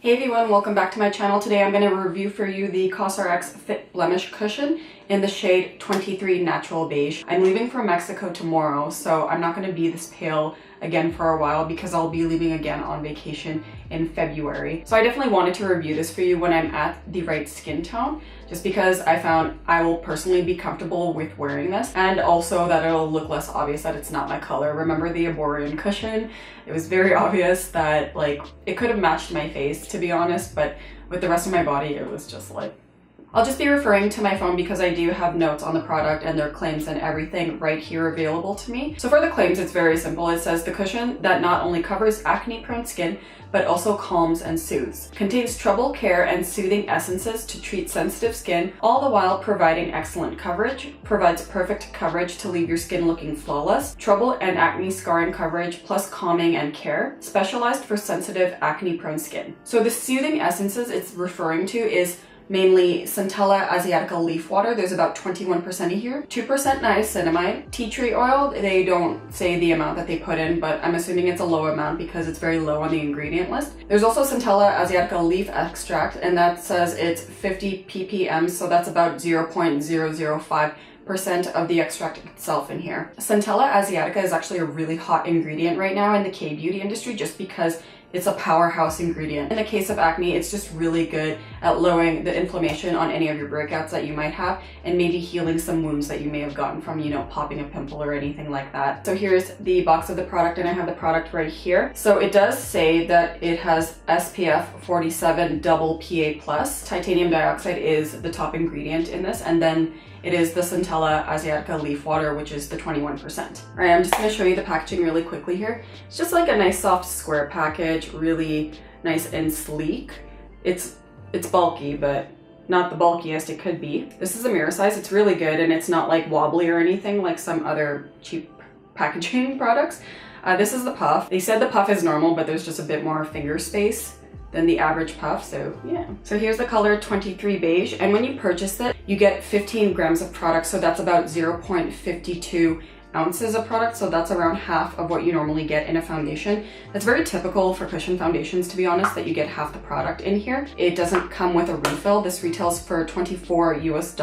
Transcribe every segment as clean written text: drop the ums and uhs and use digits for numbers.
Hey everyone, welcome back to my channel. Today I'm going to review for you the Cosrx Fit Blemish Cushion in the shade 23 Natural Beige. I'm leaving for Mexico tomorrow, so I'm not going to be this pale again for a while because I'll be leaving again on vacation in February. So I definitely wanted to review this for you when I'm at the right skin tone, just because I found I will personally be comfortable with wearing this, and also that it'll look less obvious that it's not my color. Remember the Arborean cushion? It was very obvious that like it could have matched my face, to be honest, but with the rest of my body it was just like, I'll just be referring to my phone because I do have notes on the product and their claims and everything right here available to me. So for the claims, it's very simple. It says the cushion that not only covers acne-prone skin, but also calms and soothes. Contains trouble care and soothing essences to treat sensitive skin, all the while providing excellent coverage. Provides perfect coverage to leave your skin looking flawless. Trouble and acne scarring coverage, plus calming and care. Specialized for sensitive acne-prone skin. So the soothing essences it's referring to is mainly Centella asiatica leaf water. There's about 21% in here. 2% niacinamide. Tea tree oil, they don't say the amount that they put in, but I'm assuming it's a low amount because it's very low on the ingredient list. There's also Centella asiatica leaf extract, and that says it's 50 ppm, so that's about 0.005% of the extract itself in here. Centella asiatica is actually a really hot ingredient right now in the K-beauty industry just because it's a powerhouse ingredient. In the case of acne, it's just really good at lowering the inflammation on any of your breakouts that you might have and maybe healing some wounds that you may have gotten from, you know, popping a pimple or anything like that. So here's the box of the product, and I have the product right here. So it does say that it has SPF 47 double PA+. Titanium dioxide is the top ingredient in this, and then it is the Centella asiatica leaf water, which is the 21%. All right, I'm just gonna show you the packaging really quickly here. It's just like a nice soft square package, really nice and sleek. It's bulky, but not the bulkiest it could be. This is a mirror size. It's really good, and it's not like wobbly or anything like some other cheap packaging products. This is the puff. They said the puff is normal, but there's just a bit more finger space than the average puff, so yeah. So here's the color 23 Beige, and when you purchase it, you get 15 grams of product, so that's about 0.52 ounces of product, so that's around half of what you normally get in a foundation. That's very typical for cushion foundations, to be honest, that you get half the product in here. It doesn't come with a refill. This retails for $24 US,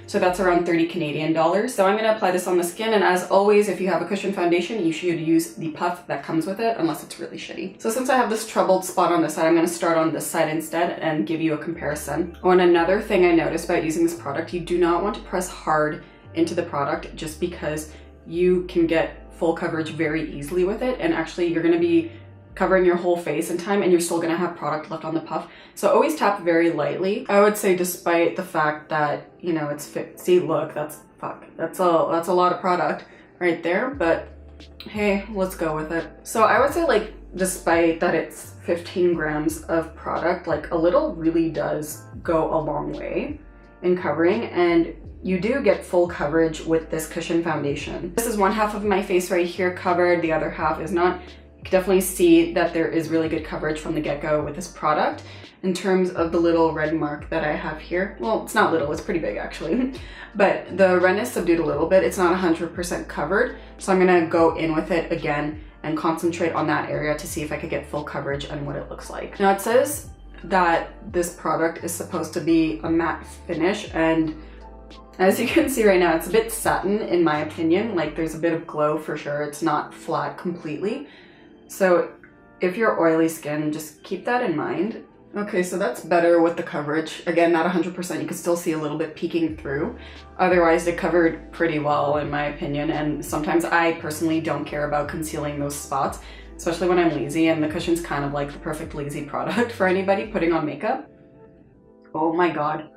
so that's around 30 Canadian dollars. So I'm gonna apply this on the skin, and as always, if you have a cushion foundation, you should use the puff that comes with it, unless it's really shitty. So since I have this troubled spot on this side, I'm gonna start on this side instead and give you a comparison. Oh, and another thing I noticed about using this product, you do not want to press hard into the product just because you can get full coverage very easily with it, and actually you're gonna be covering your whole face in time and you're still gonna have product left on the puff. So always tap very lightly. I would say, despite the fact that, you know, it's fit. See, look, that's a lot of product right there, but hey, let's go with it. So I would say, like, despite that it's 15 grams of product, like a little really does go a long way in covering, and you do get full coverage with this cushion foundation. This is one half of my face right here covered, the other half is not. You can definitely see that there is really good coverage from the get-go with this product. In terms of the little red mark that I have here, well, it's not little, it's pretty big actually, but the redness subdued a little bit. It's not 100% covered, so I'm gonna go in with it again and concentrate on that area to see if I could get full coverage and what it looks like. Now it says that this product is supposed to be a matte finish, and as you can see right now, it's a bit satin in my opinion. Like, there's a bit of glow for sure. It's not flat completely. So if you're oily skin, just keep that in mind. Okay, so that's better with the coverage. Again, not 100%, you can still see a little bit peeking through. Otherwise, it covered pretty well in my opinion, and sometimes I personally don't care about concealing those spots, especially when I'm lazy, and the cushion's kind of like the perfect lazy product for anybody putting on makeup. Oh my god.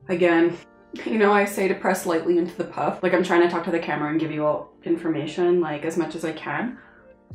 Again, you know, I say to press lightly into the puff. Like, I'm trying to talk to the camera and give you all information, like, as much as I can,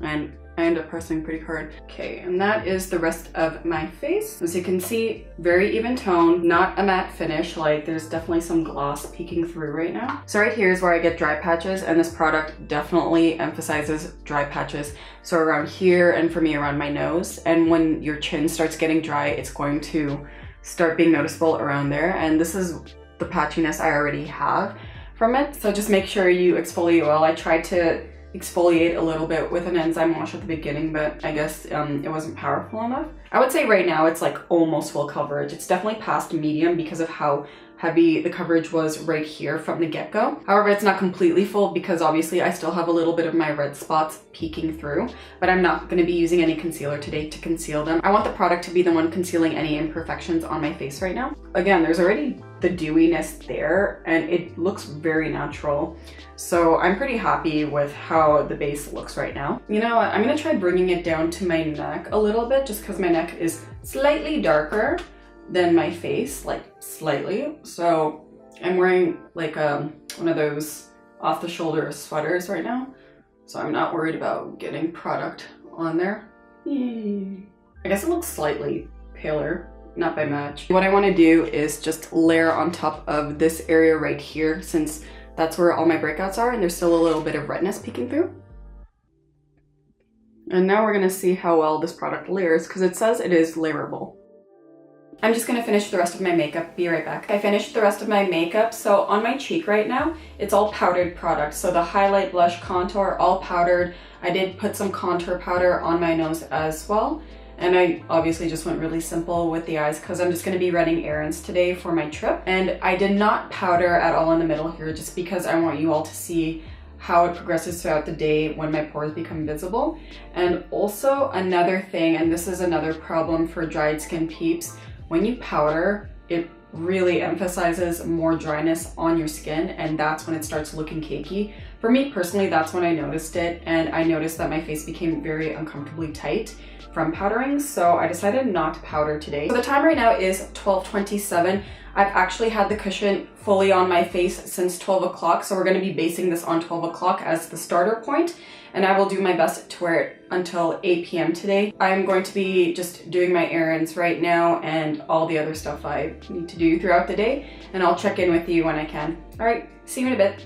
and I end up pressing pretty hard. Okay, and that is the rest of my face. As you can see, very even tone, not a matte finish. Like, there's definitely some gloss peeking through right now. So right here is where I get dry patches, and this product definitely emphasizes dry patches. So around here, and for me around my nose, and when your chin starts getting dry, it's going to start being noticeable around there, and this is the patchiness I already have from it. So just make sure you exfoliate well. I tried to exfoliate a little bit with an enzyme wash at the beginning, but I guess it wasn't powerful enough. I would say right now it's like almost full coverage. It's definitely past medium because of how heavy the coverage was right here from the get-go. However, it's not completely full because obviously I still have a little bit of my red spots peeking through, but I'm not going to be using any concealer today to conceal them. I want the product to be the one concealing any imperfections on my face right now. Again, there's already the dewiness there and it looks very natural. So I'm pretty happy with how the base looks right now. You know what? I'm going to try bringing it down to my neck a little bit just because my neck is slightly darker than my face, like slightly. So I'm wearing like one of those off the shoulder sweaters right now. So I'm not worried about getting product on there. I guess it looks slightly paler, not by much. What I want to do is just layer on top of this area right here since that's where all my breakouts are and there's still a little bit of redness peeking through. And now we're going to see how well this product layers because it says it is layerable. I'm just going to finish the rest of my makeup. Be right back. I finished the rest of my makeup. So on my cheek right now, it's all powdered product. So the highlight, blush, contour, all powdered. I did put some contour powder on my nose as well. And I obviously just went really simple with the eyes because I'm just going to be running errands today for my trip. And I did not powder at all in the middle here just because I want you all to see how it progresses throughout the day when my pores become visible. And also another thing, and this is another problem for dried skin peeps, when you powder, it really emphasizes more dryness on your skin and that's when it starts looking cakey. For me personally, that's when I noticed it and I noticed that my face became very uncomfortably tight from powdering, so I decided not to powder today. So the time right now is 12:27. I've actually had the cushion fully on my face since 12 o'clock, so we're going to be basing this on 12 o'clock as the starter point, and I will do my best to wear it until 8 p.m. today. I'm going to be just doing my errands right now and all the other stuff I need to do throughout the day, and I'll check in with you when I can. All right, see you in a bit.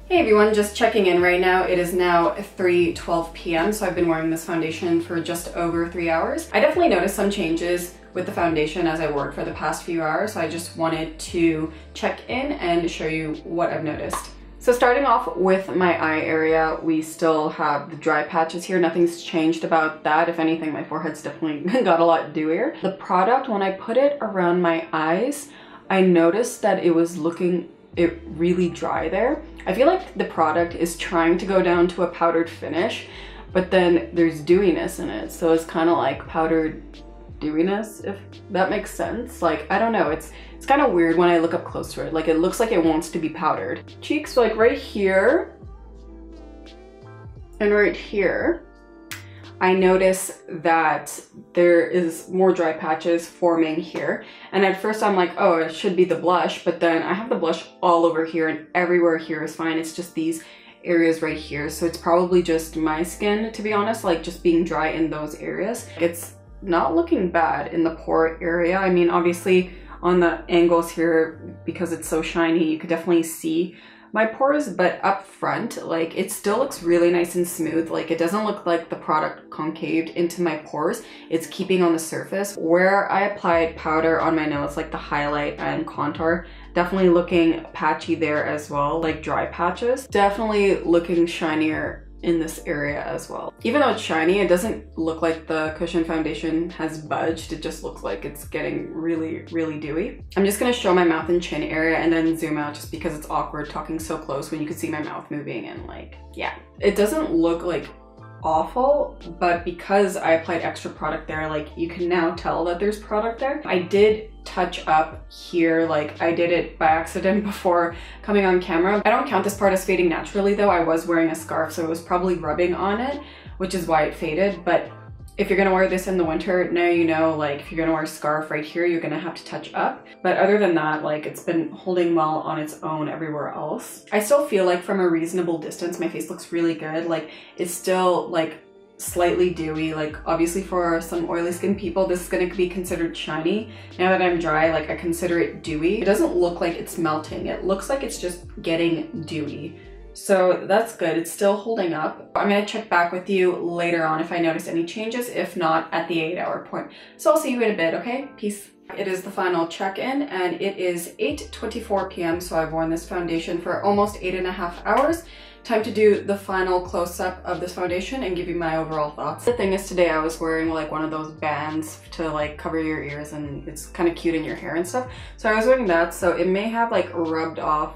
Hey everyone, just checking in right now. It is now 3:12 p.m. so I've been wearing this foundation for just over 3 hours. I definitely noticed some changes with the foundation as I wore it for the past few hours, so I just wanted to check in and show you what I've noticed. So starting off with my eye area, we still have the dry patches here. Nothing's changed about that. If anything, my forehead's definitely got a lot dewier. The product, when I put it around my eyes, I noticed that it was looking really dry there. I feel like the product is trying to go down to a powdered finish, but then there's dewiness in it. So it's kind of like powdered dewiness, if that makes sense. Like, I don't know, it's kind of weird when I look up close to it. Like, it looks like it wants to be powdered. Cheeks, like right here and right here, I notice that there is more dry patches forming here. And at first I'm like, oh, it should be the blush, but then I have the blush all over here and everywhere here is fine. It's just these areas right here. So it's probably just my skin, to be honest, like just being dry in those areas. It's not looking bad in the pore area. I mean, obviously on the angles here, because it's so shiny, you could definitely see my pores, but up front, like, it still looks really nice and smooth. Like, it doesn't look like the product concaved into my pores. It's keeping on the surface. Where I applied powder on my nose, like the highlight and contour, definitely looking patchy there as well, like dry patches. Definitely looking shinier in this area as well. Even though it's shiny, it doesn't look like the cushion foundation has budged. It just looks like it's getting really, really dewy. I'm just gonna show my mouth and chin area and then zoom out just because it's awkward talking so close when you can see my mouth moving and like, yeah. It doesn't look like awful, but because I applied extra product there, like you can now tell that there's product there. I did touch up here, like I did it by accident before coming on camera. I don't count this part as fading naturally though. I was wearing a scarf, so it was probably rubbing on it, which is why it faded, but If you're gonna wear this in the winter, now you know, like if you're gonna wear a scarf right here, you're gonna have to touch up. But other than that, like it's been holding well on its own everywhere else. I still feel like from a reasonable distance, my face looks really good. Like it's still like slightly dewy. Like obviously for some oily skin people, this is gonna be considered shiny. Now that I'm dry, like I consider it dewy. It doesn't look like it's melting. It looks like it's just getting dewy. So that's good. It's still holding up. I'm gonna check back with you later on if I notice any changes, if not at the 8-hour point. So I'll see you in a bit, okay? Peace. It is the final check-in and it is 8:24 p.m. So I've worn this foundation for almost 8.5 hours. Time to do the final close-up of this foundation and give you my overall thoughts. The thing is, today I was wearing like one of those bands to like cover your ears, and it's kind of cute in your hair and stuff. So I was wearing that, so it may have like rubbed off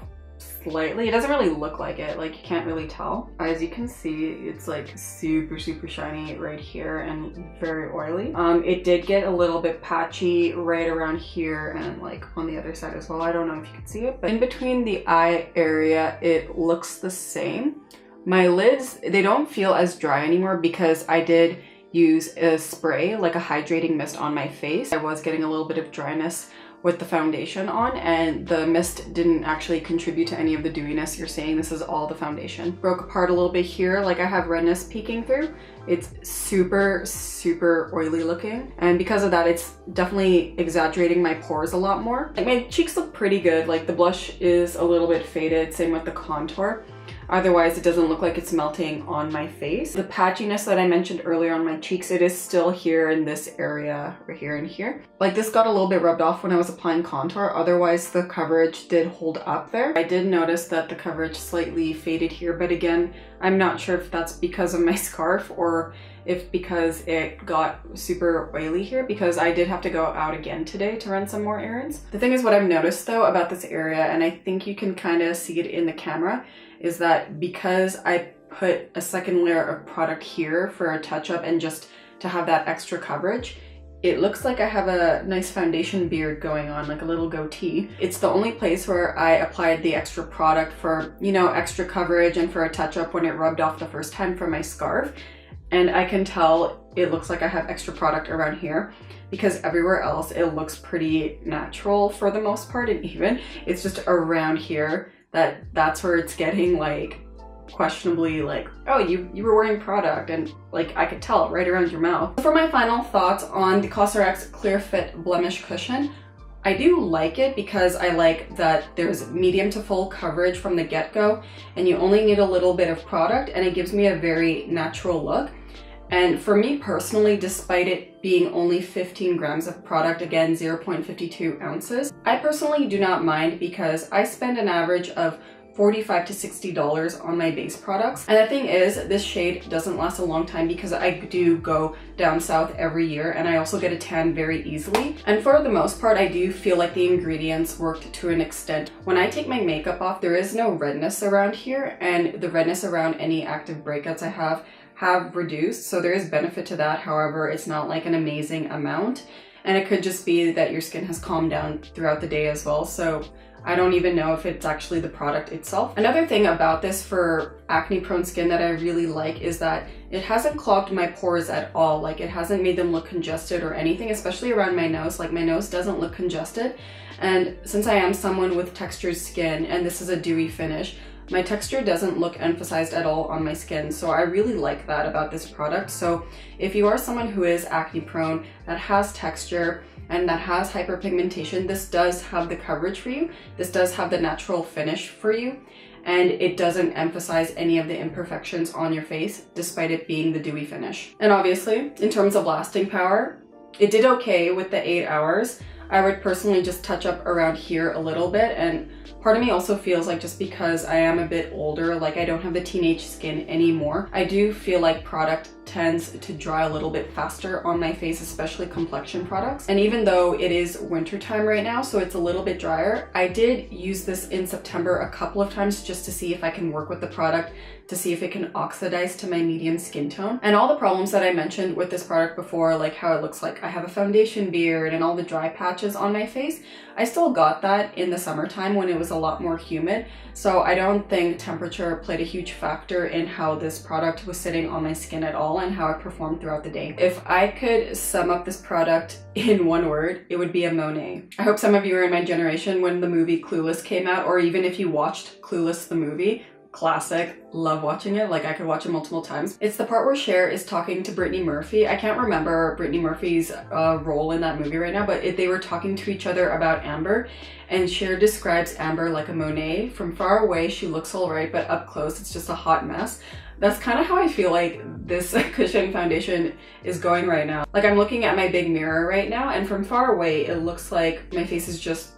slightly. It doesn't really look like it, like you can't really tell. As you can see, it's like super shiny right here and very oily. It did get a little bit patchy right around here and like on the other side as well. I don't know if you can see it, but in between the eye area, it looks the same. My lids, they don't feel as dry anymore because I did use a spray, like a hydrating mist on my face. I was getting a little bit of dryness with the foundation on, and the mist didn't actually contribute to any of the dewiness you're seeing. This is all the foundation. Broke apart a little bit here, like I have redness peeking through. It's super oily looking, and because of that, it's definitely exaggerating my pores a lot more. Like my cheeks look pretty good, like the blush is a little bit faded, same with the contour. Otherwise, it doesn't look like it's melting on my face. The patchiness that I mentioned earlier on my cheeks, it is still here in this area, right here and here. Like this got a little bit rubbed off when I was applying contour. Otherwise, the coverage did hold up there. I did notice that the coverage slightly faded here, but again, I'm not sure if that's because of my scarf or if because it got super oily here, because I did have to go out again today to run some more errands. The thing is, what I've noticed though about this area, and I think you can kind of see it in the camera, is that because I put a second layer of product here for a touch-up and just to have that extra coverage, it looks like I have a nice foundation beard going on, like a little goatee. It's the only place where I applied the extra product for, you know, extra coverage and for a touch-up when it rubbed off the first time from my scarf. And I can tell it looks like I have extra product around here, because everywhere else it looks pretty natural for the most part, and even it's just around here that's where it's getting like questionably like, oh, you were wearing product, and like I could tell right around your mouth. For my final thoughts on the Cosrx Clear Fit Blemish Cushion, I do like it because I like that there's medium to full coverage from the get-go, and you only need a little bit of product, and it gives me a very natural look. And for me personally, despite it being only 15 grams of product, again 0.52 ounces, I personally do not mind because I spend an average of $45 to $60 on my base products. And the thing is, this shade doesn't last a long time because I do go down south every year, and I also get a tan very easily. And for the most part, I do feel like the ingredients worked to an extent. When I take my makeup off, there is no redness around here, and the redness around any active breakouts I have reduced, so there is benefit to that. However, it's not like an amazing amount, and it could just be that your skin has calmed down throughout the day as well. So I don't even know if it's actually the product itself. Another thing about this for acne-prone skin that I really like is that it hasn't clogged my pores at all. Like it hasn't made them look congested or anything, especially around my nose. Like my nose doesn't look congested, and since I am someone with textured skin and this is a dewy finish, my texture doesn't look emphasized at all on my skin, so I really like that about this product. So if you are someone who is acne prone, that has texture, and that has hyperpigmentation, this does have the coverage for you. This does have the natural finish for you, and it doesn't emphasize any of the imperfections on your face, despite it being the dewy finish. And obviously, in terms of lasting power, it did okay with the 8 hours. I would personally just touch up around here a little bit, and part of me also feels like just because I am a bit older, like I don't have the teenage skin anymore, I do feel like product tends to dry a little bit faster on my face, especially complexion products. And even though it is winter time right now, so it's a little bit drier, I did use this in September a couple of times just to see if I can work with the product, to see if it can oxidize to my medium skin tone. And all the problems that I mentioned with this product before, like how it looks like I have a foundation beard and all the dry patches on my face, I still got that in the summertime when it was a lot more humid. So I don't think temperature played a huge factor in how this product was sitting on my skin at all. and how it performed throughout the day. If I could sum up this product in one word, it would be a Monet. I hope some of you are in my generation when the movie Clueless came out, or even if you watched Clueless the movie. Classic, love watching it, like I could watch it multiple times. It's the part where Cher is talking to Brittany Murphy. I can't remember Brittany Murphy's role in that movie right now, but they were talking to each other about Amber, and Cher describes Amber like a Monet. From far away she looks alright, but up close it's just a hot mess. That's kind of how I feel like this cushion foundation is going right now. Like I'm looking at my big mirror right now, and from far away it looks like my face is just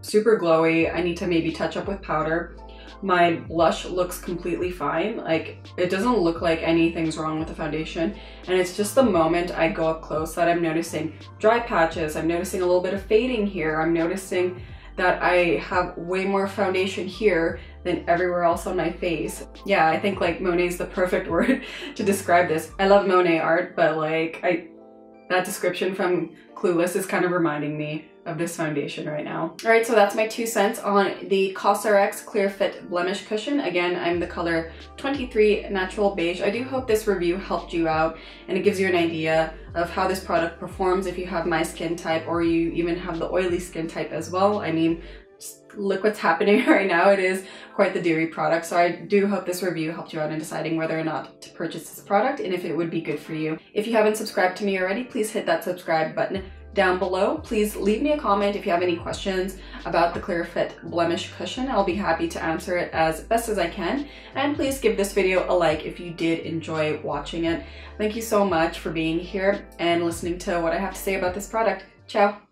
super glowy. I need to maybe touch up with powder. My blush looks completely fine. Like it doesn't look like anything's wrong with the foundation, and it's just the moment I go up close that I'm noticing dry patches. I'm noticing a little bit of fading here. I'm noticing that I have way more foundation here than everywhere else on my face. Yeah, I think like Monet is the perfect word to describe this. I love Monet art, but like that description from Clueless is kind of reminding me of this foundation right now. All right, so that's my 2 cents on the Cosrx Clear Fit Blemish Cushion. Again, I'm the color 23 Natural Beige. I do hope this review helped you out and it gives you an idea of how this product performs if you have my skin type, or you even have the oily skin type as well. I mean, just look what's happening right now. It is quite the dewy product. So I do hope this review helped you out in deciding whether or not to purchase this product and if it would be good for you. If you haven't subscribed to me already, please hit that subscribe button down below. Please leave me a comment if you have any questions about the Clear Fit Blemish Cushion. I'll be happy to answer it as best as I can. And please give this video a like if you did enjoy watching it. Thank you so much for being here and listening to what I have to say about this product. Ciao!